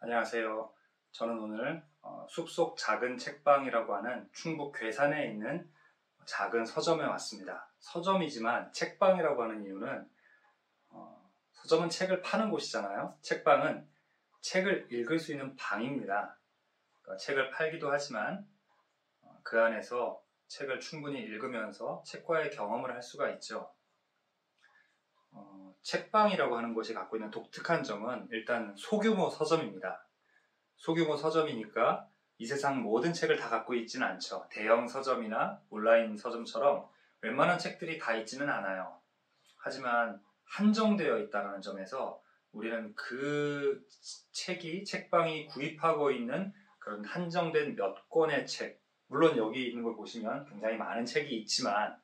안녕하세요. 저는 오늘 숲속 작은 책방이라고 하는 충북 괴산에 있는 작은 서점에 왔습니다. 서점이지만 책방이라고 하는 이유는 서점은 책을 파는 곳이잖아요. 책방은 책을 읽을 수 있는 방입니다. 그러니까 책을 팔기도 하지만 그 안에서 책을 충분히 읽으면서 책과의 경험을 할 수가 있죠. 책방이라고 하는 곳이 갖고 있는 독특한 점은 일단 소규모 서점입니다. 소규모 서점이니까 이 세상 모든 책을 다 갖고 있지는 않죠. 대형 서점이나 온라인 서점처럼 웬만한 책들이 다 있지는 않아요. 하지만 한정되어 있다는 점에서 우리는 그 책방이 구입하고 있는 그런 한정된 몇 권의 책, 물론 여기 있는 걸 보시면 굉장히 많은 책이 있지만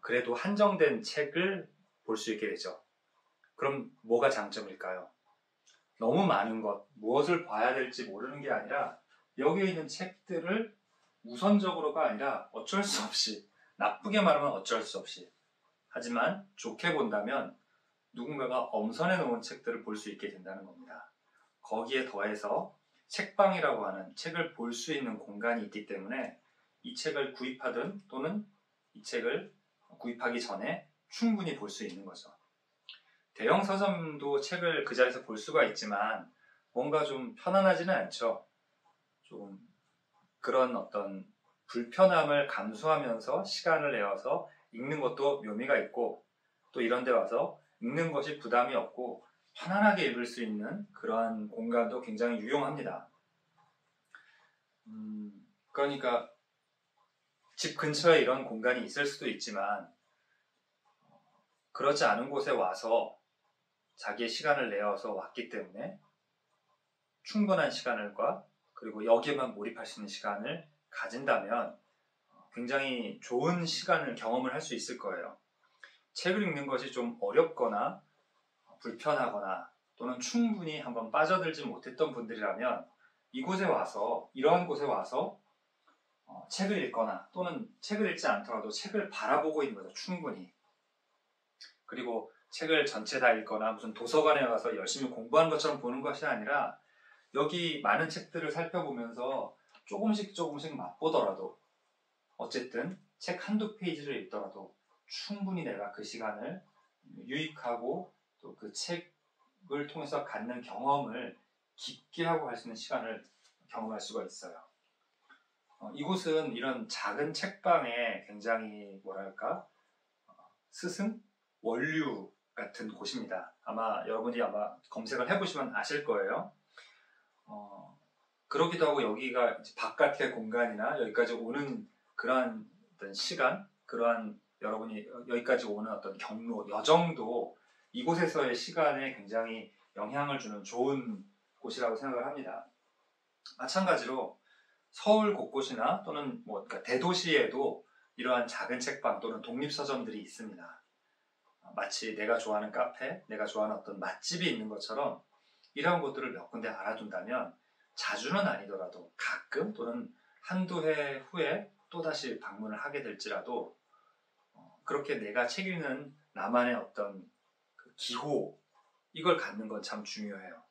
그래도 한정된 책을 볼 수 있게 되죠. 그럼 뭐가 장점일까요? 너무 많은 것, 무엇을 봐야 될지 모르는 게 아니라 여기에 있는 책들을 우선적으로가 아니라 어쩔 수 없이, 나쁘게 말하면 어쩔 수 없이, 하지만 좋게 본다면 누군가가 엄선해 놓은 책들을 볼 수 있게 된다는 겁니다. 거기에 더해서 책방이라고 하는 책을 볼 수 있는 공간이 있기 때문에 이 책을 구입하든 또는 이 책을 구입하기 전에 충분히 볼 수 있는 거죠. 대형 서점도 책을 그 자리에서 볼 수가 있지만 뭔가 좀 편안하지는 않죠. 좀 그런 어떤 불편함을 감수하면서 시간을 내어서 읽는 것도 묘미가 있고, 또 이런 데 와서 읽는 것이 부담이 없고 편안하게 읽을 수 있는 그러한 공간도 굉장히 유용합니다. 그러니까 집 근처에 이런 공간이 있을 수도 있지만 그렇지 않은 곳에 와서 자기의 시간을 내어서 왔기 때문에 충분한 시간과 그리고 여기에만 몰입할 수 있는 시간을 가진다면 굉장히 좋은 시간을 경험을 할 수 있을 거예요. 책을 읽는 것이 좀 어렵거나 불편하거나 또는 충분히 한번 빠져들지 못했던 분들이라면 이곳에 와서, 이러한 곳에 와서 책을 읽거나 또는 책을 읽지 않더라도 책을 바라보고 있는 거죠. 충분히. 그리고 책을 전체 다 읽거나 무슨 도서관에 가서 열심히 공부하는 것처럼 보는 것이 아니라 여기 많은 책들을 살펴보면서 조금씩 맛보더라도 어쨌든 책 한두 페이지를 읽더라도 충분히 내가 그 시간을 유익하고 또 그 책을 통해서 갖는 경험을 깊게 하고 갈 수 있는 시간을 경험할 수가 있어요. 이곳은 이런 작은 책방에 굉장히 뭐랄까 스승? 원류 같은 곳입니다. 여러분이 검색을 해보시면 아실 거예요. 그러기도 하고 여기가 이제 바깥의 공간이나 여기까지 오는 그러한 어떤 시간, 그러한 여러분이 여기까지 오는 어떤 경로, 여정도 이곳에서의 시간에 굉장히 영향을 주는 좋은 곳이라고 생각을 합니다. 마찬가지로 서울 곳곳이나 또는 그러니까 대도시에도 이러한 작은 책방 또는 독립서점들이 있습니다. 마치 내가 좋아하는 카페, 내가 좋아하는 어떤 맛집이 있는 것처럼 이런 곳들을 몇 군데 알아둔다면 자주는 아니더라도 가끔 또는 한두 해 후에 또다시 방문을 하게 될지라도 그렇게 내가 책 읽는 나만의 어떤 그 기호, 이걸 갖는 건 참 중요해요.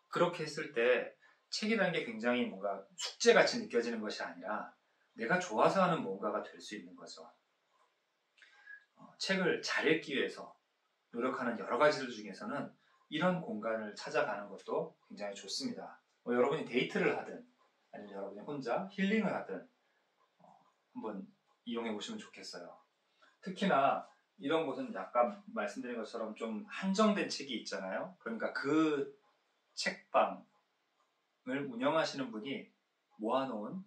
그렇게 했을 때 책이라는 게 굉장히 뭔가 숙제같이 느껴지는 것이 아니라 내가 좋아서 하는 뭔가가 될 수 있는 거죠. 책을 잘 읽기 위해서 노력하는 여러 가지들 중에서는 이런 공간을 찾아가는 것도 굉장히 좋습니다. 여러분이 데이트를 하든 아니면 여러분이 혼자 힐링을 하든 한번 이용해 보시면 좋겠어요. 특히나 이런 곳은 아까 말씀드린 것처럼 좀 한정된 책이 있잖아요. 그러니까 그 책방을 운영하시는 분이 모아놓은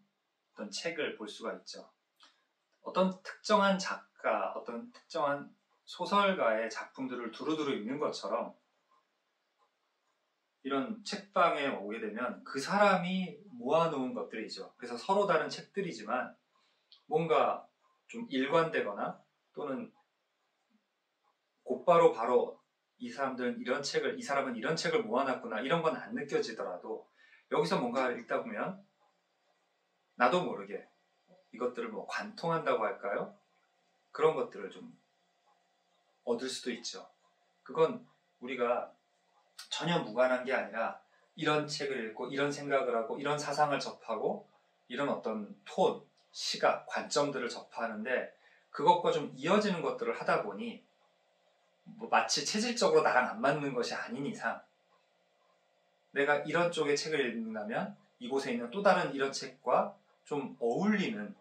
어떤 책을 볼 수가 있죠. 어떤 특정한 작가, 어떤 특정한 소설가의 작품들을 두루두루 읽는 것처럼 이런 책방에 오게 되면 그 사람이 모아놓은 것들이죠. 그래서 서로 다른 책들이지만 뭔가 좀 일관되거나 또는 곧바로 바로 이 사람은 이런 책을 모아놨구나 이런 건 안 느껴지더라도 여기서 뭔가 읽다 보면 나도 모르게 이것들을 관통한다고 할까요? 그런 것들을 좀 얻을 수도 있죠. 그건 우리가 전혀 무관한 게 아니라 이런 책을 읽고 이런 생각을 하고 이런 사상을 접하고 이런 어떤 톤, 시각, 관점들을 접하는데 그것과 좀 이어지는 것들을 하다 보니 뭐 마치 체질적으로 나랑 안 맞는 것이 아닌 이상 내가 이런 쪽의 책을 읽는다면 이곳에 있는 또 다른 이런 책과 좀 어울리는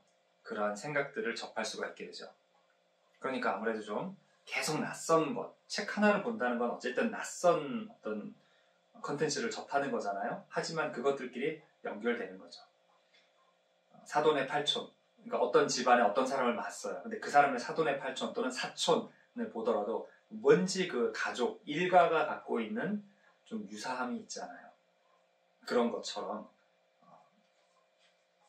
그러한 생각들을 접할 수가 있게 되죠. 그러니까 아무래도 좀 계속 낯선 것, 책 하나를 본다는 건 어쨌든 낯선 어떤 컨텐츠를 접하는 거잖아요. 하지만 그것들끼리 연결되는 거죠. 사돈의 팔촌, 그러니까 어떤 집안에 어떤 사람을 봤어요. 근데 그 사람의 사돈의 팔촌 또는 사촌을 보더라도 뭔지 그 가족, 일가가 갖고 있는 좀 유사함이 있잖아요. 그런 것처럼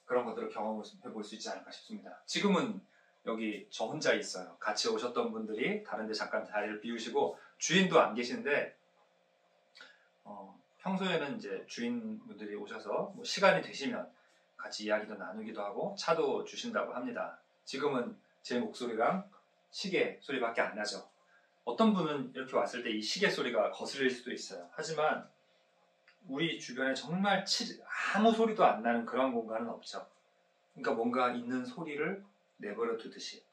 그런 것들을 경험해 볼 수 있지 않을까 싶습니다. 지금은 여기 저 혼자 있어요. 같이 오셨던 분들이 다른 데 잠깐 자리를 비우시고 주인도 안 계신데 평소에는 이제 주인분들이 오셔서 뭐 시간이 되시면 같이 이야기도 나누기도 하고 차도 주신다고 합니다. 지금은 제 목소리랑 시계 소리밖에 안 나죠. 어떤 분은 이렇게 왔을 때 이 시계 소리가 거슬릴 수도 있어요. 하지만 우리 주변에 정말 아무 소리도 안 나는 그런 공간은 없죠. 그러니까 뭔가 있는 소리를 내버려 두듯이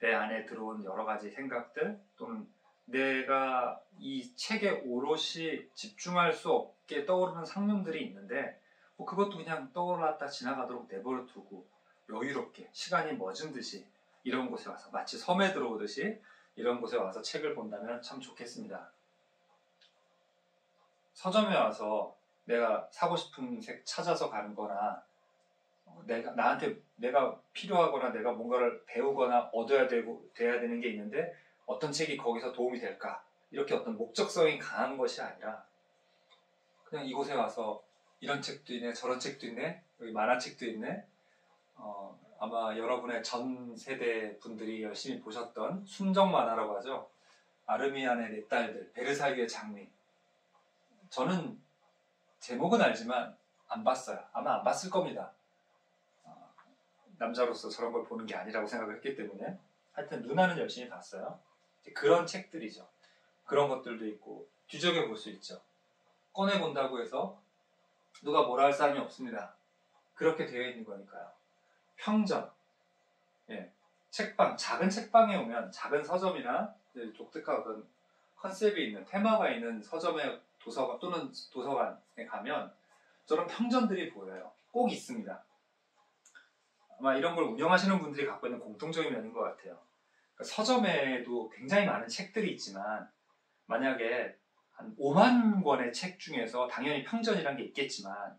내 안에 들어온 여러 가지 생각들 또는 내가 이 책에 오롯이 집중할 수 없게 떠오르는 상념들이 있는데 뭐 그것도 그냥 떠올랐다 지나가도록 내버려 두고 여유롭게 시간이 멎은 듯이 이런 곳에 와서 마치 섬에 들어오듯이 이런 곳에 와서 책을 본다면 참 좋겠습니다. 서점에 와서 내가 사고 싶은 책 찾아서 가는 거나 내가 필요하거나 내가 뭔가를 배우거나 얻어야 돼야 되는 게 있는데 어떤 책이 거기서 도움이 될까? 이렇게 어떤 목적성이 강한 것이 아니라 그냥 이곳에 와서 이런 책도 있네, 저런 책도 있네, 여기 만화책도 있네. 아마 여러분의 전 세대 분들이 열심히 보셨던 순정 만화라고 하죠. 아르미안의 네 딸들, 베르사유의 장미. 저는 제목은 알지만 안 봤어요. 아마 안 봤을 겁니다. 남자로서 저런 걸 보는 게 아니라고 생각을 했기 때문에 하여튼 누나는 열심히 봤어요. 그런 책들이죠. 그런 것들도 있고 뒤적여 볼 수 있죠. 꺼내본다고 해서 누가 뭐라 할 사람이 없습니다. 그렇게 되어 있는 거니까요. 평전, 예, 책방, 작은 책방에 오면 작은 서점이나 독특한 어떤 컨셉이 있는 테마가 있는 서점의 도서관 또는 도서관에 가면 저런 평전들이 보여요. 꼭 있습니다. 아마 이런 걸 운영하시는 분들이 갖고 있는 공통적인 면인 것 같아요. 그러니까 서점에도 굉장히 많은 책들이 있지만 만약에 한 5만 권의 책 중에서 당연히 평전이란 게 있겠지만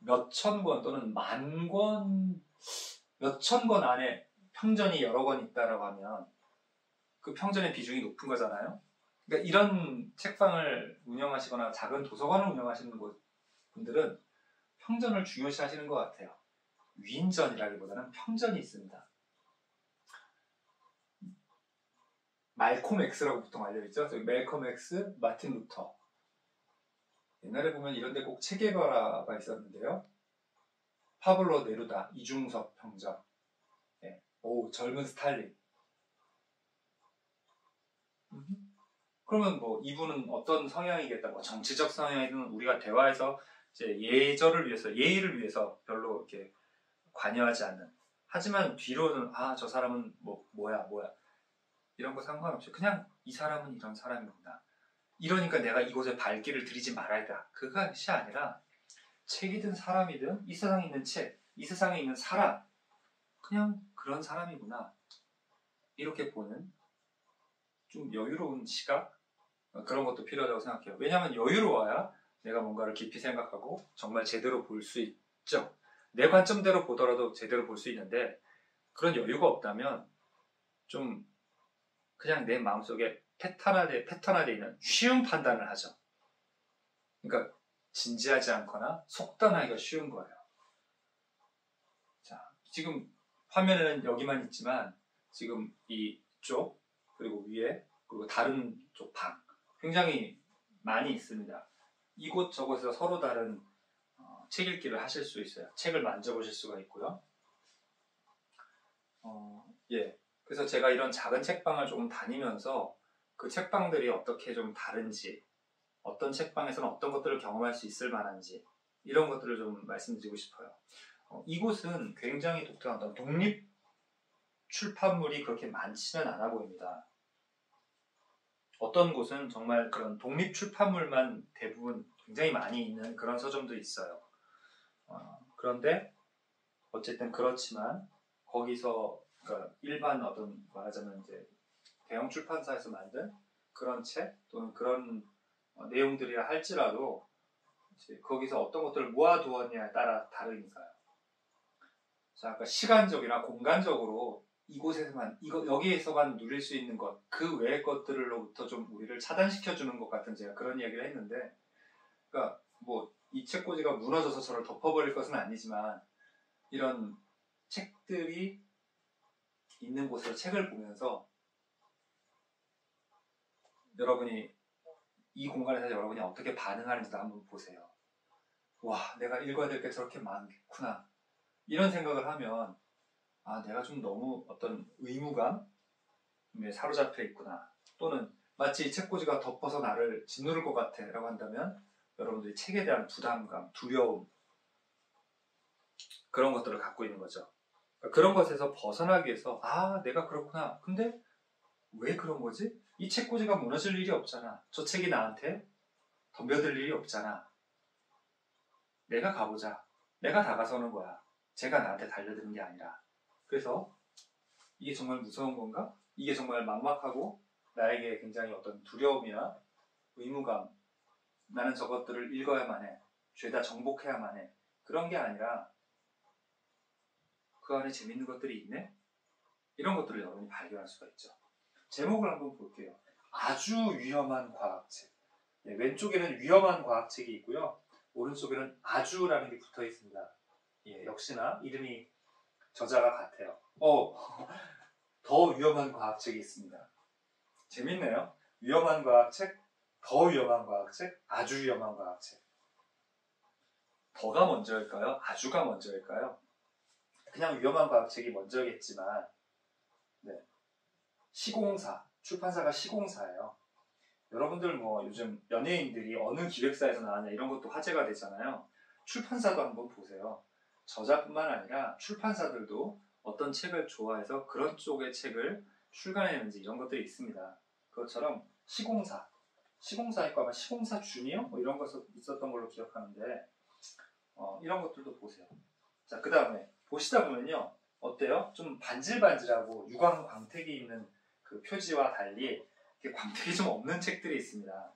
몇천 권 또는 만 권, 몇천 권 안에 평전이 여러 권 있다라고 하면 그 평전의 비중이 높은 거잖아요. 그러니까 이런 책방을 운영하시거나 작은 도서관을 운영하시는 분들은 평전을 중요시 하시는 것 같아요. 위인전이라기보다는 평전이 있습니다. 말콤 X라고 보통 알려있죠. 말콤 X, 마틴 루터. 옛날에 보면 이런 데 꼭 체게바라가 있었는데요. 파블로 네루다, 이중섭 평전. 네. 오, 젊은 스탈린. 그러면 뭐 이분은 어떤 성향이겠다. 뭐 정치적 성향이든 우리가 대화에서 이제 예절을 위해서, 예의를 위해서 별로 이렇게 관여하지 않는. 하지만 뒤로는 저 사람은 뭐야 이런 거 상관없이 그냥 이 사람은 이런 사람이구나. 이러니까 내가 이곳에 발길을 들이지 말아야겠다. 그것이 아니라 책이든 사람이든 이 세상에 있는 책, 이 세상에 있는 사람 그냥 그런 사람이구나. 이렇게 보는 좀 여유로운 시각? 그런 것도 필요하다고 생각해요. 왜냐하면 여유로워야 내가 뭔가를 깊이 생각하고 정말 제대로 볼 수 있죠. 내 관점대로 보더라도 제대로 볼 수 있는데 그런 여유가 없다면 좀 그냥 내 마음속에 패턴화되어 있는 쉬운 판단을 하죠. 그러니까 진지하지 않거나 속단하기가 쉬운 거예요. 자, 지금 화면에는 여기만 있지만 지금 이쪽 그리고 위에 그리고 다른 쪽 방 굉장히 많이 있습니다. 이곳저곳에서 서로 다른 책 읽기를 하실 수 있어요. 책을 만져보실 수가 있고요. 예. 그래서 제가 이런 작은 책방을 조금 다니면서 그 책방들이 어떻게 좀 다른지 어떤 책방에서는 어떤 것들을 경험할 수 있을 만한지 이런 것들을 좀 말씀드리고 싶어요. 이곳은 굉장히 독특한 어떤 독립 출판물이 그렇게 많지는 않아 보입니다. 어떤 곳은 정말 그런 독립 출판물만 대부분 굉장히 많이 있는 그런 서점도 있어요. 그런데 어쨌든 그렇지만 거기서 그러니까 일반 어떤 말하자면 이제 대형 출판사에서 만든 그런 책 또는 그런 내용들이라 할지라도 이제 거기서 어떤 것들을 모아두었냐에 따라 다르니까요. 자, 그러니까 시간적이나 공간적으로 이곳에서만 여기에서만 누릴 수 있는 것, 그 외의 것들로부터 좀 우리를 차단시켜주는 것 같은 제가 그런 이야기를 했는데, 그러니까 뭐 이 책꽂이가 무너져서 저를 덮어버릴 것은 아니지만 이런 책들이 있는 곳에서 책을 보면서 여러분이 이 공간에서 여러분이 어떻게 반응하는지도 한번 보세요. 와, 내가 읽어야 될 게 저렇게 많구나. 이런 생각을 하면 내가 좀 너무 어떤 의무감에 사로잡혀 있구나. 또는 마치 이 책꽂이가 덮어서 나를 짓누를 것 같아 라고 한다면 여러분들이 책에 대한 부담감, 두려움 그런 것들을 갖고 있는 거죠. 그러니까 그런 것에서 벗어나기 위해서 내가 그렇구나. 근데 왜 그런 거지? 이 책꽂이가 무너질 일이 없잖아. 저 책이 나한테 덤벼들 일이 없잖아. 내가 가보자. 내가 다가서는 거야. 제가 나한테 달려드는 게 아니라. 그래서 이게 정말 무서운 건가? 이게 정말 막막하고 나에게 굉장히 어떤 두려움이나 의무감, 나는 저것들을 읽어야만 해. 죄다 정복해야만 해. 그런 게 아니라 그 안에 재밌는 것들이 있네? 이런 것들을 여러분이 발견할 수가 있죠. 제목을 한번 볼게요. 아주 위험한 과학책. 왼쪽에는 위험한 과학책이 있고요. 오른쪽에는 아주라는 게 붙어 있습니다. 역시나 이름이 저자가 같아요. 더 위험한 과학책이 있습니다. 재밌네요. 위험한 과학책, 더 위험한 과학책, 아주 위험한 과학책. 더가 먼저일까요? 아주가 먼저일까요? 그냥 위험한 과학책이 먼저겠지만 시공사, 출판사가 시공사예요. 여러분들 뭐 요즘 연예인들이 어느 기획사에서 나왔냐 이런 것도 화제가 되잖아요. 출판사도 한번 보세요. 저자뿐만 아니라 출판사들도 어떤 책을 좋아해서 그런 쪽의 책을 출간해내는지 이런 것들이 있습니다. 그것처럼 시공사일까 아마 시공사 주니어? 뭐 이런 거 있었던 걸로 기억하는데 이런 것들도 보세요. 자, 그 다음에 보시다 보면요. 어때요? 좀 반질반질하고 유광 광택이 있는 그 표지와 달리 광택이 좀 없는 책들이 있습니다.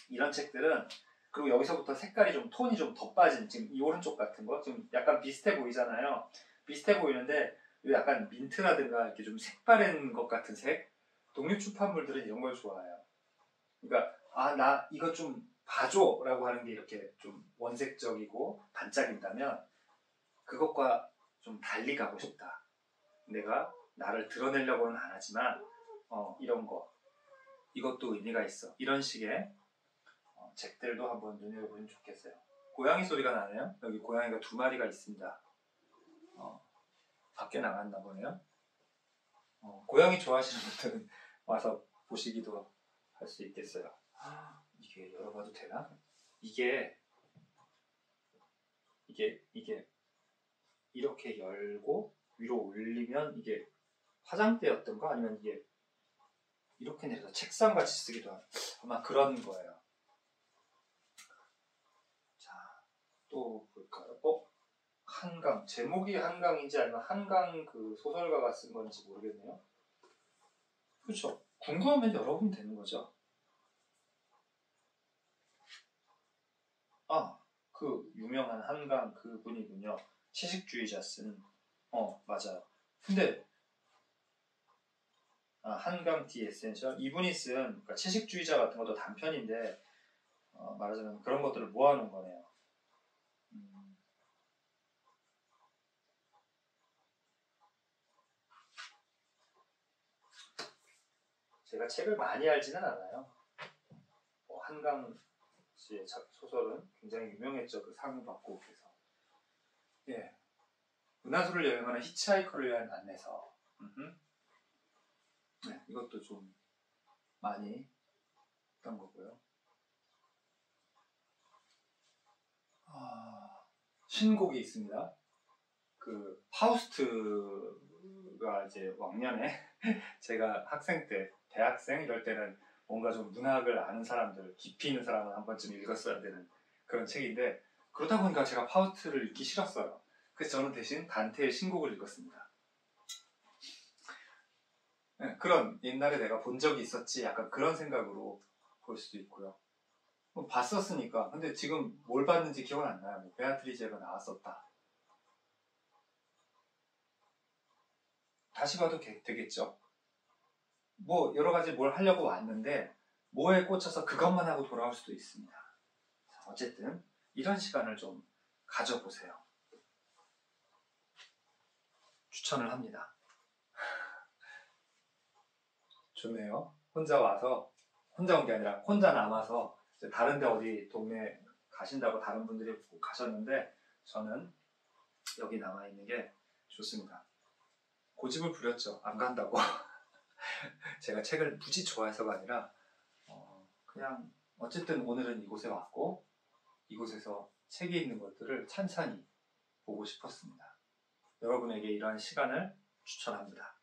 이런 책들은 그리고 여기서부터 색깔이 좀 톤이 좀 더 빠진 지금 이 오른쪽 같은 거 좀 약간 비슷해 보이잖아요. 비슷해 보이는데 약간 민트라든가 이렇게 좀 색바랜 것 같은 색 독립 출판물들은 이런 걸 좋아해요. 그러니까 나 이거 좀 봐줘 라고 하는 게 이렇게 좀 원색적이고 반짝인다면 그것과 좀 달리 가고 싶다. 내가 나를 드러내려고는 안 하지만 이런 거 이것도 의미가 있어. 이런 식의 책들도 한번 눈여겨보면 좋겠어요. 고양이 소리가 나네요. 여기 고양이가 2마리가 있습니다. 밖에 나갔나 보네요. 고양이 좋아하시는 분들은 와서 보시기도 할 수 있겠어요. 이게 열어봐도 되나? 이게 이렇게 열고 위로 올리면 이게 화장대였던가 아니면 이게 이렇게 내려서 책상같이 쓰기도 하는 아마 그런 거예요. 자, 또 볼까요? 한강. 제목이 한강인지 아니면 한강 그 소설가가 쓴 건지 모르겠네요. 그렇죠. 궁금하면 열어보면 되는 거죠. 그 유명한 한강 그분이군요. 채식주의자 쓴. 맞아요. 근데 한강 티 에센셜 이분이 쓴 그러니까 채식주의자 같은 것도 단편인데 말하자면 그런 것들을 모아놓은 거네요. 제가 책을 많이 알지는 않아요. 한강 씨의 소설은 굉장히 유명했죠. 그 상을 받고 그래서. 은하수를 여행하는 히치하이커를 위한 안내서. 이것도 좀 많이 했던 거고요. 신곡이 있습니다. 그 파우스트가 이제 왕년에 제가 학생 때, 대학생 이럴 때는 뭔가 좀 문학을 아는 사람들, 깊이 있는 사람은 한 번쯤 읽었어야 되는 그런 책인데, 그러다 보니까 제가 파우스트를 읽기 싫었어요. 그래서 저는 대신 단테의 신곡을 읽었습니다. 네, 그런 옛날에 내가 본 적이 있었지 약간 그런 생각으로 볼 수도 있고요. 뭐 봤었으니까. 근데 지금 뭘 봤는지 기억은 안 나요. 뭐 베아트리제가 나왔었다. 다시 봐도 되겠죠. 뭐 여러 가지 뭘 하려고 왔는데 뭐에 꽂혀서 그것만 하고 돌아올 수도 있습니다. 어쨌든 이런 시간을 좀 가져보세요. 추천을 합니다. 좋네요. 혼자 와서, 혼자 온 게 아니라 혼자 남아서 다른 데 어디 동네 가신다고 다른 분들이 가셨는데 저는 여기 남아있는 게 좋습니다. 고집을 부렸죠. 안 간다고. 제가 책을 무지 좋아해서가 아니라 그냥 어쨌든 오늘은 이곳에 왔고 이곳에서 책이 있는 것들을 찬찬히 보고 싶었습니다. 여러분에게 이러한 시간을 추천합니다.